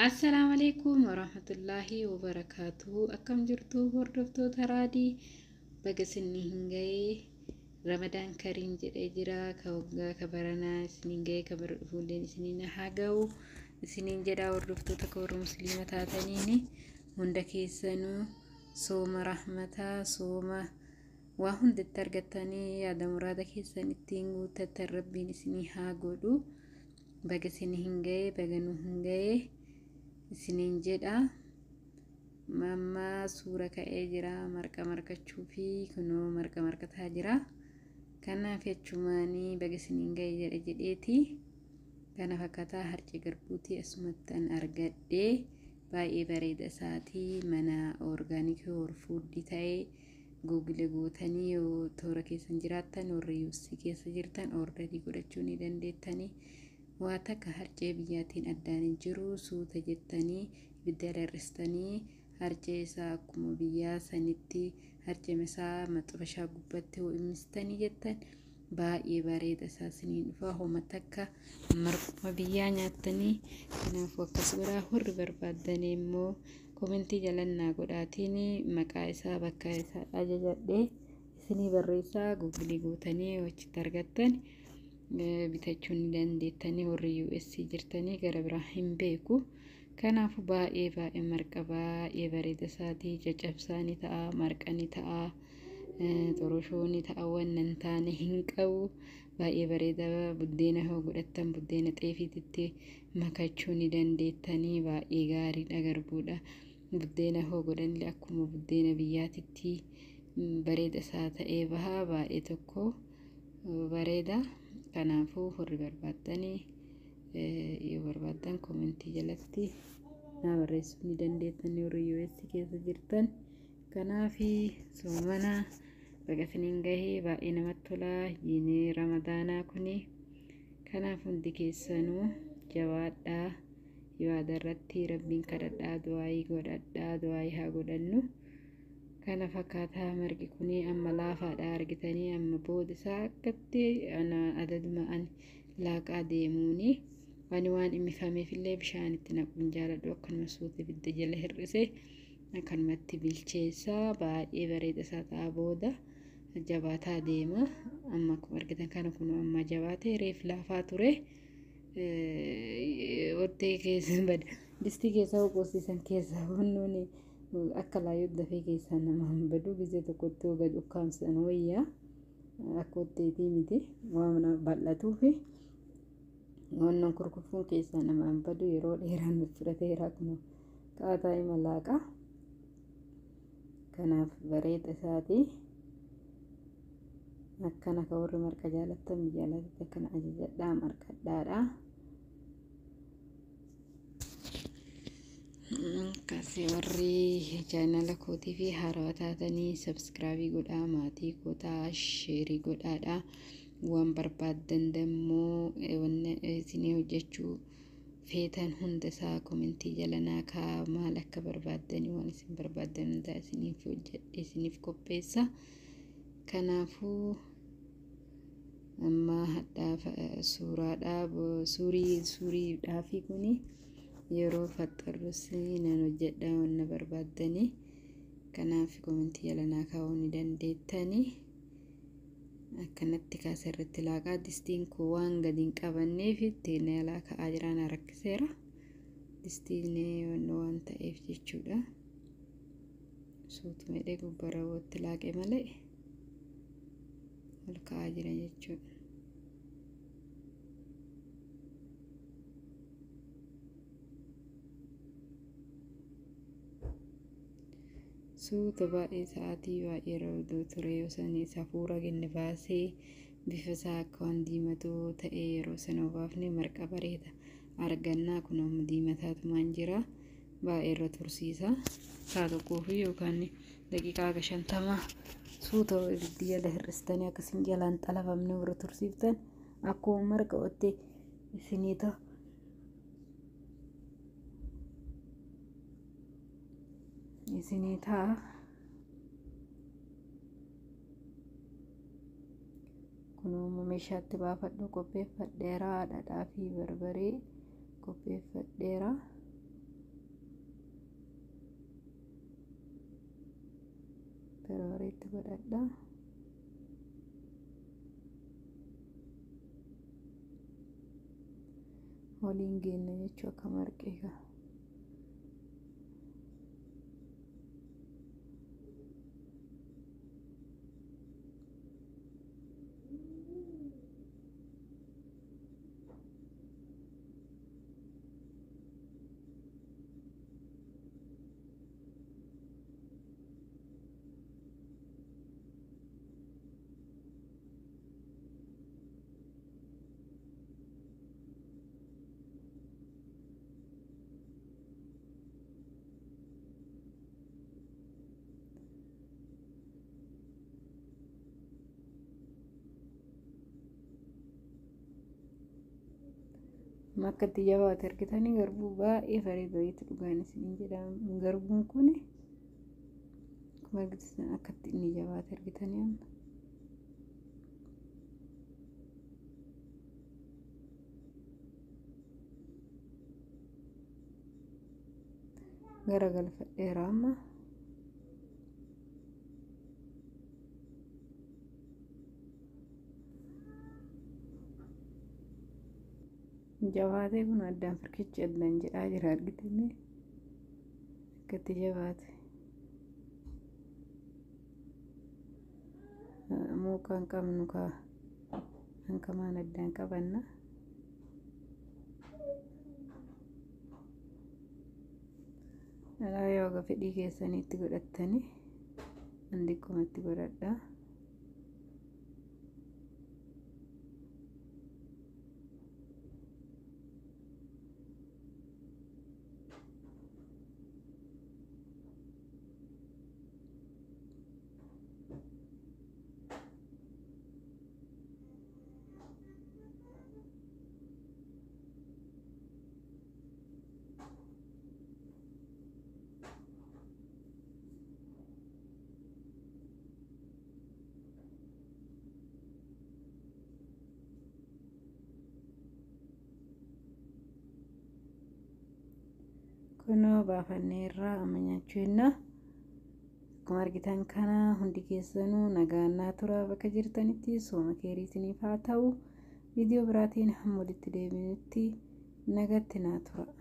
Assalamu alaikum warahmatullahi wabarakatuh. Akkam jirtu hordoftoota raadii baga isinii hin ga'e Ramadaan Kariim jedhee jira. Ka waggaa ka baranaa isiniin ga'e ka bara dhufuulleen isiniin haa ga'u isiniin jedha. Hordoftoota ka warra musliima taataniini hunda keessanuu sooma rahmataa sooma waa hundatti argattanii yaada muraada keessan ittiin guuttattan rabbiin isinii haa godhu. Baga isinii hin ga'e baga nu hin ga'e isiniin jedha. Mamma suura ka'ee jira marqa marqachuu fi kunoo marqa marqataa jira. Kanaaf jechumaanii baga isiniin ga'e jedheeti. Kana fakkaataa harcee garbuutii asumattan argadhee baay'ee bareeda isaatii mana orgaanikii horfuuddi ta'ee Google gootanii yoo toora keessan jiraattan warri yuusii keessa jirtan ordarii godhachuu ni dandeettanii. Waa takka harcee biyyaatiin addaan hin jiru suuta jettanii ibidda darristanii harcee isaa akkuma biyyaa sanitti harcee isaa maxxabashaa gubbatti ho'imistanii jettan baay'ee bareeda isaa isiniin dhufa. Homa takka marquma biyyaa nyaattanii. Kanaafuu akkas godhaa. Warri barbaadan immoo komentii jalannaa godhaatiin maqaa isaa bakka isaa ajajadhee isinii barreessaa Google gootanii achitti argattan bitachuu ni dandeettanii. Warri US jirtanii gara biraa hin beeku. Kanaafuu baay'ee marqa baay'ee bareeda isaatii caccabsaa ni ta'a marqa ni ta'a xoroshoo ni ta'a wannan taane hin qabu. Baay'ee bareeda buddeena hoo godhattan buddeena xeefiitti makachuu ni dandeettanii. Baay'ee gaariidha garbuudha. Buddeena hoo godhanillee akkuma buddeena biyyaatitti bareeda isaa ta'ee baha baay'ee tokko bareeda. Kanaafuu warri barbaadanii yoo barbaadan komentii jalatti naa barreessuu ni dandeettanii warri US keessa jirtan. Kanaafi soomana baga isiniin gahee baay'ee namatti tola jiinii ramadaanaa kuni. Kanaaf hundi keessanuu jabaadhaa yaada irratti rabbiin kadhadhaa du'aayii godhadhaa du'aayii haa godhannu. Kana fakkaataa marqi kuni amma laafaadha argitanii amma booda isaa akkatti ana adaduma an laaqaa deemuuni waan immifameef illee bishaan itti naquun jaaladhu. Akkanuma suuta ibidda jala hir'ise akkanumatti bilcheessaa baay'ee bareeda isaa ta'a. Booda jabaataa deema. Amma akkuma argitan kana kun amma jabaatee reef laafaa ture. Ottee keessa bada distii keessa qoosisan keessa hunnuuni akka laayot dafee keessaa nama hambadu gisee tokkotti hoga dhukkaamsan wayyaa akka otteetii miti waan bal'atuufi wannan kurkufuun keessaa nama hambadu yeroo dheeraan fudhateera kun qaataa malaaqa. Kanaaf bareeda isaati. Akkana ka warri marqa jaalattan jaalatti akkana ajajadhaa marqadhaadha. Kasi warri channel kootii fi haarawaa taatanii subscribe godhaa maatii kootaa share godhaadha. Waan barbaadan dammoo isinii hojjechuu feetan hunda isaa komentii jala naa kaa maal akka barbaadanii waan isin barbaadan hunda isiniif hojjedhe isiniif qopheessa. Kanaafuu amma hadhaa suuriidhaa fi kuni yeroo faxxarrus nan hojjedha wanna barbaadanii. Kanaaf komentii jala naa kaa'uu ni dandeettanii. Akkanatti kaasirratti laaqaa distiin koo waan gadi hin qabanneef ittiin laaqaa jiraan rakkiseera. Distiin waan ta'eef jechuudha. Suutuma hidhee gubbara wootti laaqee malee ol ka'aa jira jechuudha. Suuta baay'ee sa'aatii baay'ee roobduu ture yoo sanii safuura genne baasee bifa isaa akka waan diimatuu ta'ee yeroo sana baafne marqa bareeda argannaa. Kun amma diimataatumaan jira baay'ee irra tursiisa. Saa tokkoo fi yookaan daqiiqaa 50 suuta ibiddi jala hir'istanii akkasiin jalaan xalafamne irra tursiiftan akkuma marqa ottee isinii ta'a. Isinii ta'a. Kunoo meeshaatti baafadhu qopheeffadheera dhadhaa fi barbaree qopheeffadheera. barbareetti godhadha. Waliin geenya jechuu akka marqee gaa. Akka itti jabaate argitanii garbuu baay'ee bareedaatti dhugaan isiniin jedhama. Garbuun kun akka itti inni jabaate argitanii amma. Garagalfadheera amma. Jabaatee kun addaan firkichi addaan jedhaa jira argitanii akka itti jabaate. Mukaan qabnu kaa hankamaan addaan qabanna. Yoo aga fedhii keessaniitti godhattanii handiqqumatti godhadhaa. Kunoo baafanneerraa amma nyaachuudha. Akkuma argitan kana hundi keessanuu nagaannaa tura bakka jirtanitti sooma keeriisiniif haa ta'u. Viidiyoo biraatiin hamma walitti deebinutti nagatti naa tura.